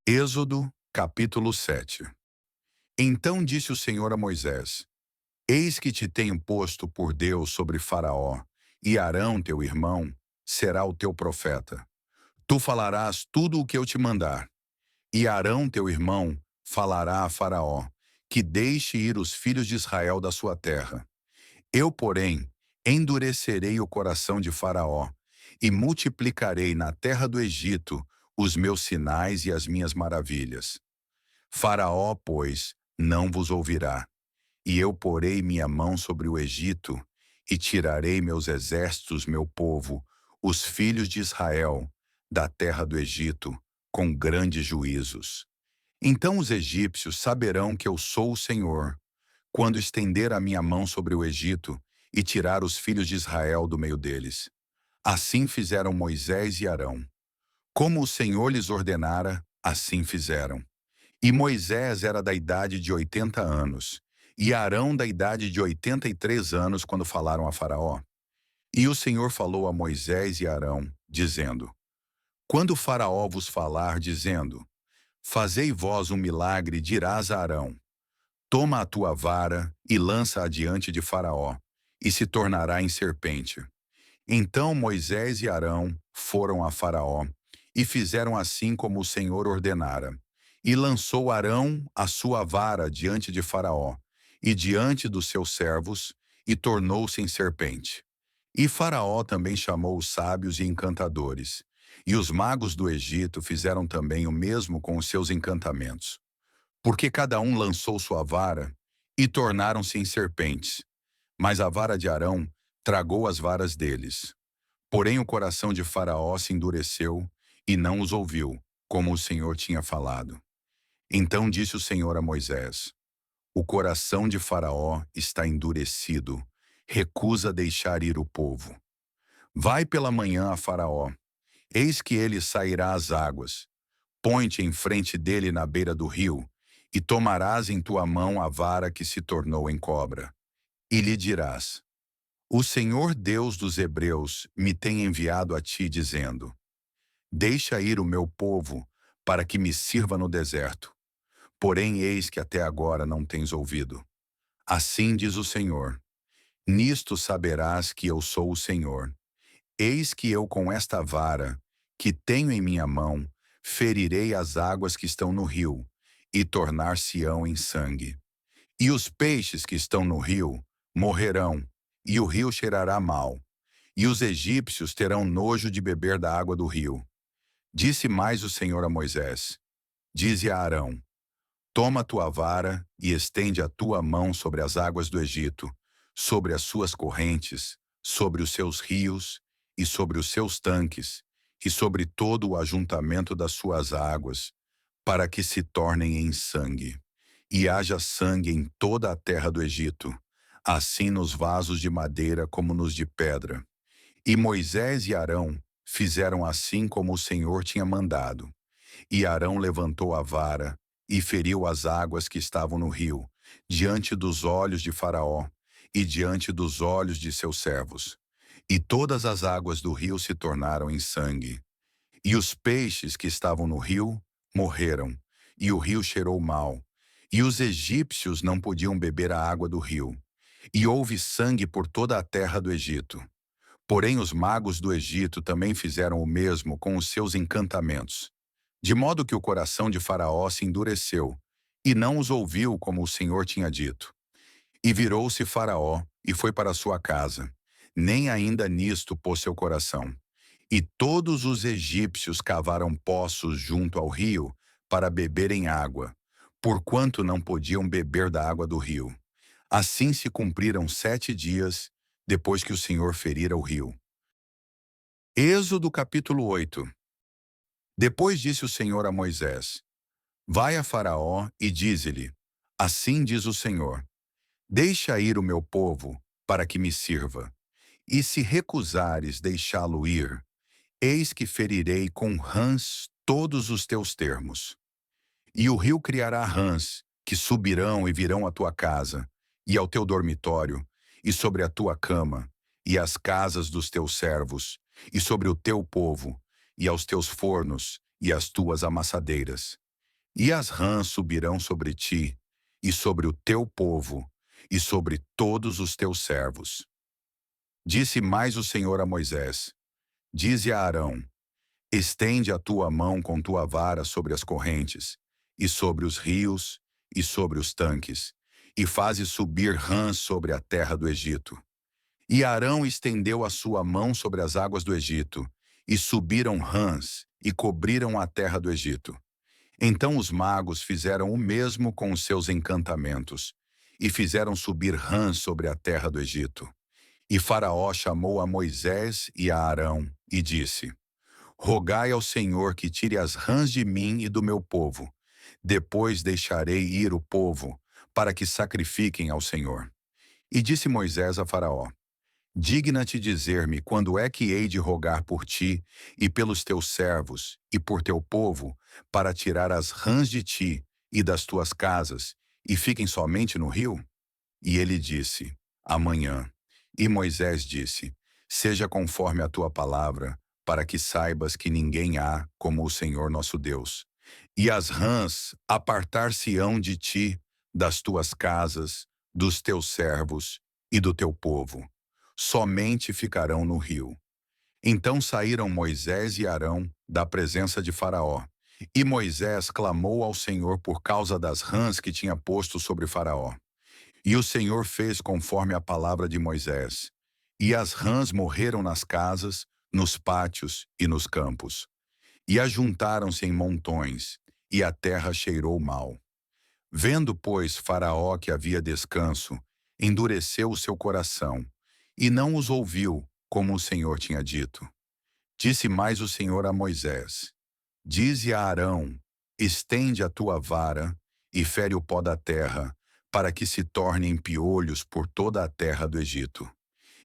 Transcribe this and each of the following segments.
Êxodo, capítulo 7. Então disse o Senhor a Moisés: Eis que te tenho posto por Deus sobre Faraó, e Arão, teu irmão, será o teu profeta. Tu falarás tudo o que eu te mandar, e Arão, teu irmão, falará a Faraó, que deixe ir os filhos de Israel da sua terra. Eu, porém, endurecerei o coração de Faraó, e multiplicarei na terra do Egito os meus sinais e as minhas maravilhas. Faraó, pois, não vos ouvirá, e eu porei minha mão sobre o Egito, e tirarei meus exércitos, meu povo, os filhos de Israel, da terra do Egito, com grandes juízos. Então os egípcios saberão que eu sou o Senhor, quando estender a minha mão sobre o Egito e tirar os filhos de Israel do meio deles. Assim fizeram Moisés e Arão. Como o Senhor lhes ordenara, assim fizeram. E Moisés era da idade de 80 anos, e Arão da idade de 83 anos quando falaram a Faraó. E o Senhor falou a Moisés e Arão, dizendo: Quando o Faraó vos falar, dizendo: Fazei vós um milagre, dirás a Arão: Toma a tua vara e lança-a diante de Faraó, e se tornará em serpente. Então Moisés e Arão foram a Faraó, e fizeram assim como o Senhor ordenara. E lançou Arão a sua vara diante de Faraó, e diante dos seus servos, e tornou-se em serpente. E Faraó também chamou os sábios e encantadores, e os magos do Egito fizeram também o mesmo com os seus encantamentos. Porque cada um lançou sua vara, e tornaram-se em serpentes. Mas a vara de Arão tragou as varas deles. Porém o coração de Faraó se endureceu, e não os ouviu, como o Senhor tinha falado. Então disse o Senhor a Moisés: O coração de Faraó está endurecido, recusa deixar ir o povo. Vai pela manhã a Faraó, eis que ele sairá às águas. Põe-te em frente dele na beira do rio, e tomarás em tua mão a vara que se tornou em cobra. E lhe dirás: O Senhor Deus dos Hebreus me tem enviado a ti, dizendo: Deixa ir o meu povo, para que me sirva no deserto. Porém, eis que até agora não tens ouvido. Assim diz o Senhor: Nisto saberás que eu sou o Senhor. Eis que eu com esta vara, que tenho em minha mão, ferirei as águas que estão no rio, e tornar-se-ão em sangue. E os peixes que estão no rio morrerão, e o rio cheirará mal, e os egípcios terão nojo de beber da água do rio. Disse mais o Senhor a Moisés: Dize a Arão: Toma a tua vara e estende a tua mão sobre as águas do Egito, sobre as suas correntes, sobre os seus rios e sobre os seus tanques, e sobre todo o ajuntamento das suas águas, para que se tornem em sangue. E haja sangue em toda a terra do Egito, assim nos vasos de madeira como nos de pedra. E Moisés e Arão fizeram assim como o Senhor tinha mandado. E Arão levantou a vara e feriu as águas que estavam no rio, diante dos olhos de Faraó e diante dos olhos de seus servos. E todas as águas do rio se tornaram em sangue. E os peixes que estavam no rio morreram, e o rio cheirou mal. E os egípcios não podiam beber a água do rio. E houve sangue por toda a terra do Egito. Porém os magos do Egito também fizeram o mesmo com os seus encantamentos, de modo que o coração de Faraó se endureceu, e não os ouviu como o Senhor tinha dito. E virou-se Faraó, e foi para sua casa. Nem ainda nisto pôs seu coração. E todos os egípcios cavaram poços junto ao rio, para beberem água, porquanto não podiam beber da água do rio. Assim se cumpriram 7 dias, depois que o Senhor ferira o rio. Êxodo capítulo 8. Depois disse o Senhor a Moisés: Vai a Faraó e dize-lhe: Assim diz o Senhor: Deixa ir o meu povo, para que me sirva. E se recusares deixá-lo ir, eis que ferirei com rãs todos os teus termos. E o rio criará rãs, que subirão e virão à tua casa, e ao teu dormitório, e sobre a tua cama, e às casas dos teus servos, e sobre o teu povo, e aos teus fornos, e às tuas amassadeiras. E as rãs subirão sobre ti, e sobre o teu povo, e sobre todos os teus servos. Disse mais o Senhor a Moisés: Dize a Arão: Estende a tua mão com tua vara sobre as correntes, e sobre os rios, e sobre os tanques, e faze subir rãs sobre a terra do Egito. E Arão estendeu a sua mão sobre as águas do Egito, e subiram rãs, e cobriram a terra do Egito. Então os magos fizeram o mesmo com os seus encantamentos, e fizeram subir rãs sobre a terra do Egito. E Faraó chamou a Moisés e a Arão, e disse: Rogai ao Senhor que tire as rãs de mim e do meu povo. Depois deixarei ir o povo, para que sacrifiquem ao Senhor. E disse Moisés a Faraó: Digna-te dizer-me quando é que hei de rogar por ti e pelos teus servos e por teu povo, para tirar as rãs de ti e das tuas casas, e fiquem somente no rio? E ele disse: Amanhã. E Moisés disse: Seja conforme a tua palavra, para que saibas que ninguém há como o Senhor nosso Deus. E as rãs apartar-se-ão de ti, das tuas casas, dos teus servos e do teu povo. Somente ficarão no rio. Então saíram Moisés e Arão da presença de Faraó. E Moisés clamou ao Senhor por causa das rãs que tinha posto sobre Faraó. E o Senhor fez conforme a palavra de Moisés. E as rãs morreram nas casas, nos pátios e nos campos. E ajuntaram-se em montões, e a terra cheirou mal. Vendo, pois, Faraó que havia descanso, endureceu o seu coração, e não os ouviu, como o Senhor tinha dito. Disse mais o Senhor a Moisés: Dize a Arão: Estende a tua vara, e fere o pó da terra, para que se tornem piolhos por toda a terra do Egito.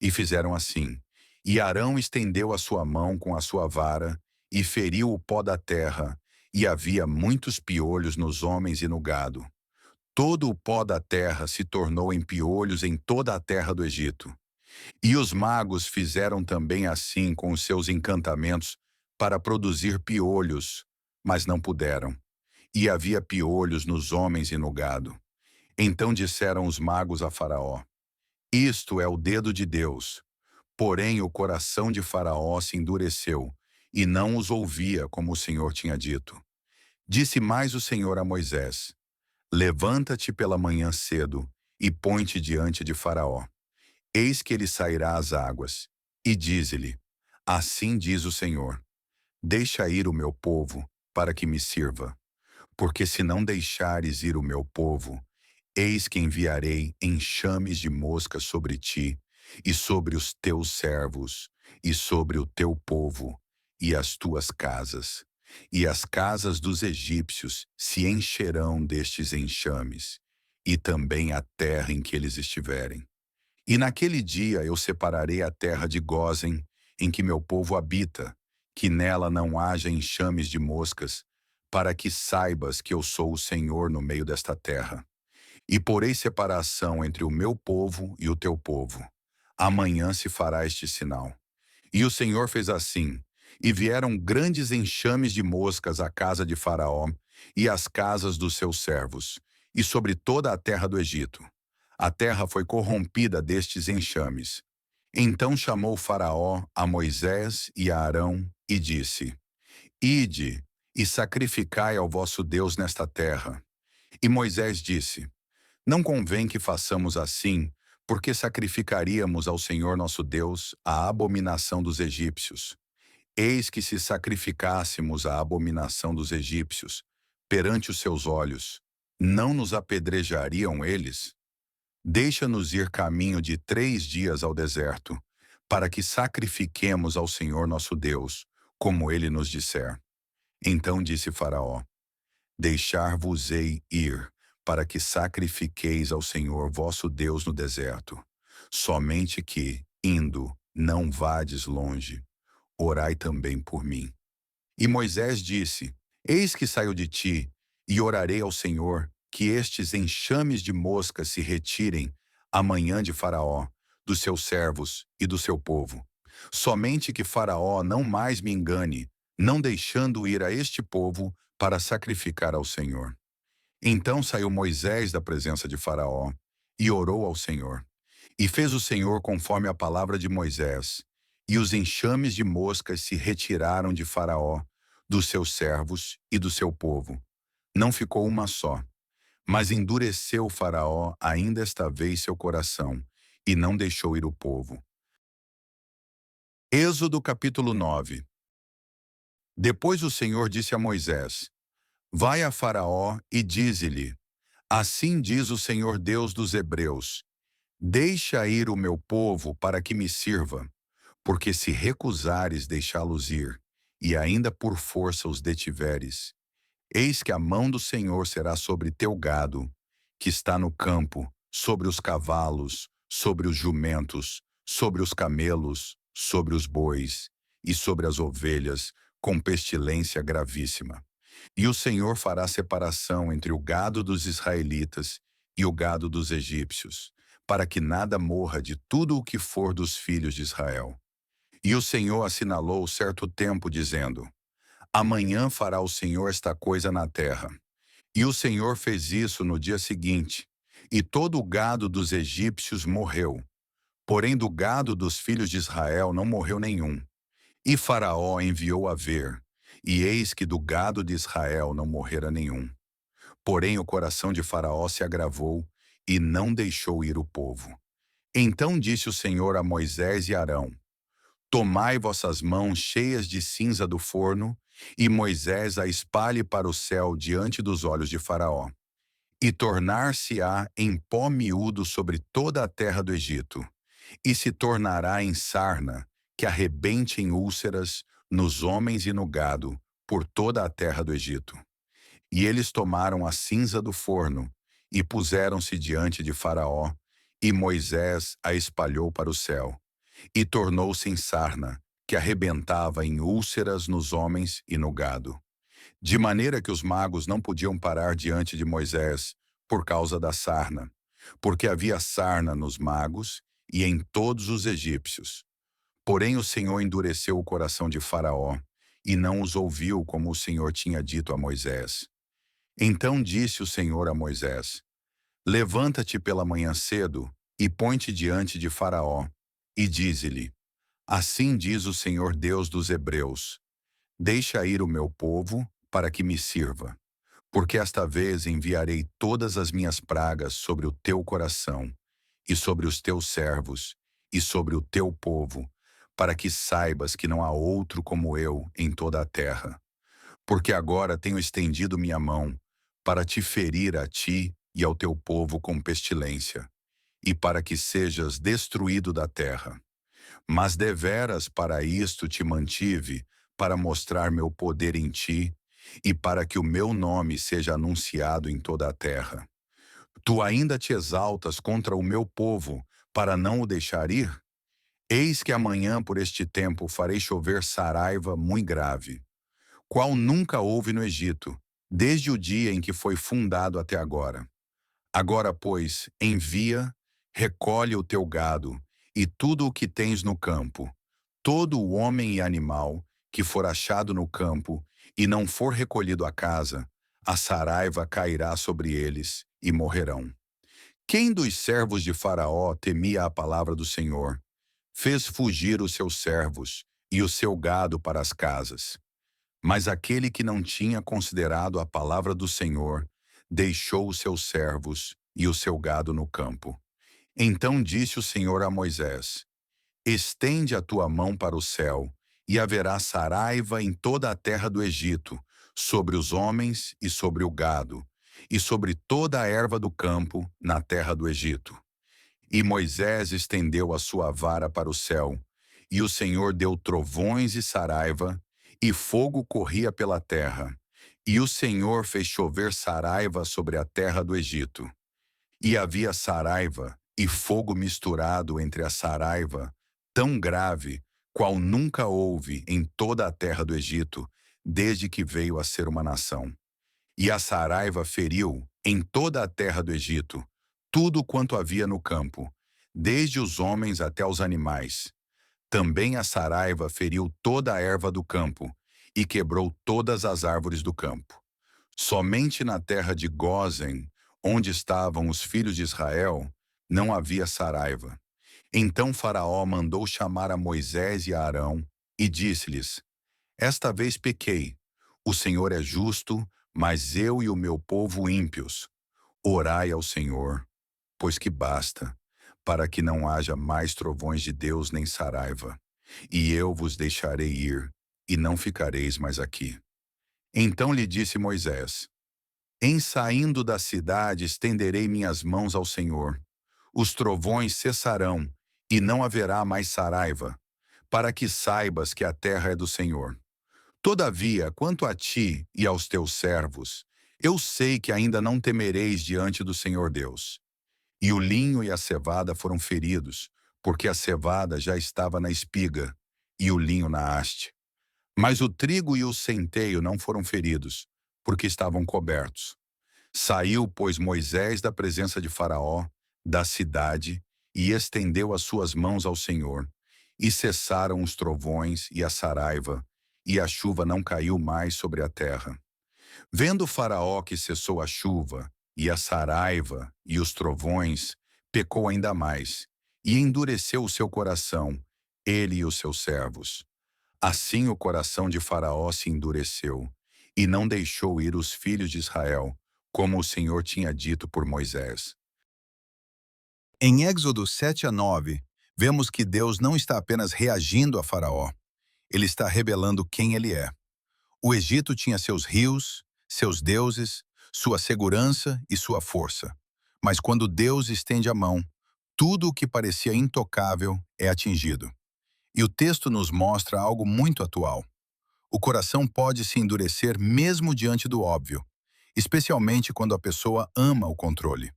E fizeram assim. E Arão estendeu a sua mão com a sua vara, e feriu o pó da terra, e havia muitos piolhos nos homens e no gado. Todo o pó da terra se tornou em piolhos em toda a terra do Egito. E os magos fizeram também assim com os seus encantamentos para produzir piolhos, mas não puderam. E havia piolhos nos homens e no gado. Então disseram os magos a Faraó: Isto é o dedo de Deus. Porém o coração de Faraó se endureceu, e não os ouvia como o Senhor tinha dito. Disse mais o Senhor a Moisés: Levanta-te pela manhã cedo, e põe-te diante de Faraó. Eis que ele sairá às águas. E dize-lhe: Assim diz o Senhor: Deixa ir o meu povo, para que me sirva. Porque se não deixares ir o meu povo, eis que enviarei enxames de moscas sobre ti, e sobre os teus servos, e sobre o teu povo, e as tuas casas. E as casas dos egípcios se encherão destes enxames, e também a terra em que eles estiverem. E naquele dia eu separarei a terra de Gósen, em que meu povo habita, que nela não haja enxames de moscas, para que saibas que eu sou o Senhor no meio desta terra. E porei separação entre o meu povo e o teu povo. Amanhã se fará este sinal. E o Senhor fez assim, e vieram grandes enxames de moscas à casa de Faraó e às casas dos seus servos, e sobre toda a terra do Egito. A terra foi corrompida destes enxames. Então chamou Faraó a Moisés e a Arão e disse: Ide e sacrificai ao vosso Deus nesta terra. E Moisés disse: Não convém que façamos assim, porque sacrificaríamos ao Senhor nosso Deus a abominação dos egípcios. Eis que se sacrificássemos a abominação dos egípcios perante os seus olhos, não nos apedrejariam eles? Deixa-nos ir caminho de 3 dias ao deserto, para que sacrifiquemos ao Senhor nosso Deus, como ele nos disser. Então disse Faraó: Deixar-vos-ei ir, para que sacrifiqueis ao Senhor vosso Deus no deserto. Somente que, indo, não vades longe. Orai também por mim. E Moisés disse: Eis que saio de ti, e orarei ao Senhor, que estes enxames de moscas se retirem amanhã de Faraó, dos seus servos e do seu povo. Somente que Faraó não mais me engane, não deixando ir a este povo, para sacrificar ao Senhor. Então saiu Moisés da presença de Faraó e orou ao Senhor. E fez o Senhor conforme a palavra de Moisés, e os enxames de moscas se retiraram de Faraó, dos seus servos e do seu povo. Não ficou uma só. Mas endureceu Faraó ainda esta vez seu coração, e não deixou ir o povo. Êxodo capítulo 9. Depois o Senhor disse a Moisés: Vai a Faraó e dize-lhe: Assim diz o Senhor Deus dos Hebreus: Deixa ir o meu povo para que me sirva, porque se recusares deixá-los ir, e ainda por força os detiveres, eis que a mão do Senhor será sobre teu gado, que está no campo, sobre os cavalos, sobre os jumentos, sobre os camelos, sobre os bois e sobre as ovelhas, com pestilência gravíssima. E o Senhor fará separação entre o gado dos israelitas e o gado dos egípcios, para que nada morra de tudo o que for dos filhos de Israel. E o Senhor assinalou certo tempo, dizendo: Amanhã fará o Senhor esta coisa na terra. E o Senhor fez isso no dia seguinte, e todo o gado dos egípcios morreu. Porém do gado dos filhos de Israel não morreu nenhum. E Faraó enviou a ver, e eis que do gado de Israel não morrera nenhum. Porém o coração de Faraó se agravou, e não deixou ir o povo. Então disse o Senhor a Moisés e Arão: Tomai vossas mãos cheias de cinza do forno, e Moisés a espalhe para o céu diante dos olhos de Faraó. E tornar-se-á em pó miúdo sobre toda a terra do Egito, e se tornará em sarna, que arrebente em úlceras nos homens e no gado, por toda a terra do Egito. E eles tomaram a cinza do forno, e puseram-se diante de Faraó, e Moisés a espalhou para o céu. E tornou-se em sarna, que arrebentava em úlceras nos homens e no gado. De maneira que os magos não podiam parar diante de Moisés, por causa da sarna, porque havia sarna nos magos e em todos os egípcios. Porém o Senhor endureceu o coração de Faraó, e não os ouviu como o Senhor tinha dito a Moisés. Então disse o Senhor a Moisés: Levanta-te pela manhã cedo, e põe-te diante de Faraó, e dize-lhe: Assim diz o Senhor Deus dos Hebreus: Deixa ir o meu povo, para que me sirva. Porque esta vez enviarei todas as minhas pragas sobre o teu coração, e sobre os teus servos, e sobre o teu povo, para que saibas que não há outro como eu em toda a terra. Porque agora tenho estendido minha mão, para te ferir a ti e ao teu povo com pestilência, e para que sejas destruído da terra. Mas deveras para isto te mantive, para mostrar meu poder em ti, e para que o meu nome seja anunciado em toda a terra. Tu ainda te exaltas contra o meu povo, para não o deixar ir? Eis que amanhã por este tempo farei chover saraiva muito grave, qual nunca houve no Egito, desde o dia em que foi fundado até agora. Agora, pois, envia, recolhe o teu gado, e tudo o que tens no campo, todo o homem e animal que for achado no campo, e não for recolhido à casa, a saraiva cairá sobre eles, e morrerão. Quem dos servos de Faraó temia a palavra do Senhor, fez fugir os seus servos e o seu gado para as casas. Mas aquele que não tinha considerado a palavra do Senhor, deixou os seus servos e o seu gado no campo. Então disse o Senhor a Moisés: Estende a tua mão para o céu, e haverá saraiva em toda a terra do Egito, sobre os homens e sobre o gado, e sobre toda a erva do campo na terra do Egito. E Moisés estendeu a sua vara para o céu, e o Senhor deu trovões e saraiva, e fogo corria pela terra. E o Senhor fez chover saraiva sobre a terra do Egito. E havia saraiva e fogo misturado entre a saraiva, tão grave, qual nunca houve em toda a terra do Egito, desde que veio a ser uma nação. E a saraiva feriu, em toda a terra do Egito, tudo quanto havia no campo, desde os homens até os animais. Também a saraiva feriu toda a erva do campo, e quebrou todas as árvores do campo. Somente na terra de Gósen, onde estavam os filhos de Israel, não havia saraiva. Então Faraó mandou chamar a Moisés e a Arão e disse-lhes: Esta vez pequei. O Senhor é justo, mas eu e o meu povo ímpios. Orai ao Senhor, pois que basta, para que não haja mais trovões de Deus nem saraiva. E eu vos deixarei ir, e não ficareis mais aqui. Então lhe disse Moisés: Em saindo da cidade estenderei minhas mãos ao Senhor. Os trovões cessarão, e não haverá mais saraiva, para que saibas que a terra é do Senhor. Todavia, quanto a ti e aos teus servos, eu sei que ainda não temereis diante do Senhor Deus. E o linho e a cevada foram feridos, porque a cevada já estava na espiga, e o linho na haste. Mas o trigo e o centeio não foram feridos, porque estavam cobertos. Saiu, pois, Moisés da presença de Faraó, da cidade, e estendeu as suas mãos ao Senhor. E cessaram os trovões e a saraiva, e a chuva não caiu mais sobre a terra. Vendo Faraó que cessou a chuva, e a saraiva, e os trovões, pecou ainda mais, e endureceu o seu coração, ele e os seus servos. Assim o coração de Faraó se endureceu, e não deixou ir os filhos de Israel, como o Senhor tinha dito por Moisés. Em Êxodo 7 a 9, vemos que Deus não está apenas reagindo a Faraó, ele está revelando quem ele é. O Egito tinha seus rios, seus deuses, sua segurança e sua força. Mas quando Deus estende a mão, tudo o que parecia intocável é atingido. E o texto nos mostra algo muito atual. O coração pode se endurecer mesmo diante do óbvio, especialmente quando a pessoa ama o controle.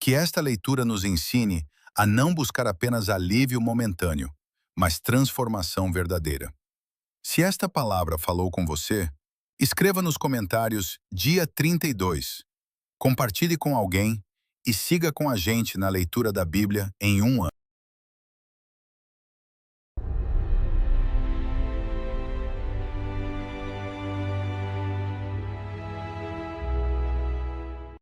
Que esta leitura nos ensine a não buscar apenas alívio momentâneo, mas transformação verdadeira. Se esta palavra falou com você, escreva nos comentários dia 32. Compartilhe com alguém e siga com a gente na leitura da Bíblia em um ano.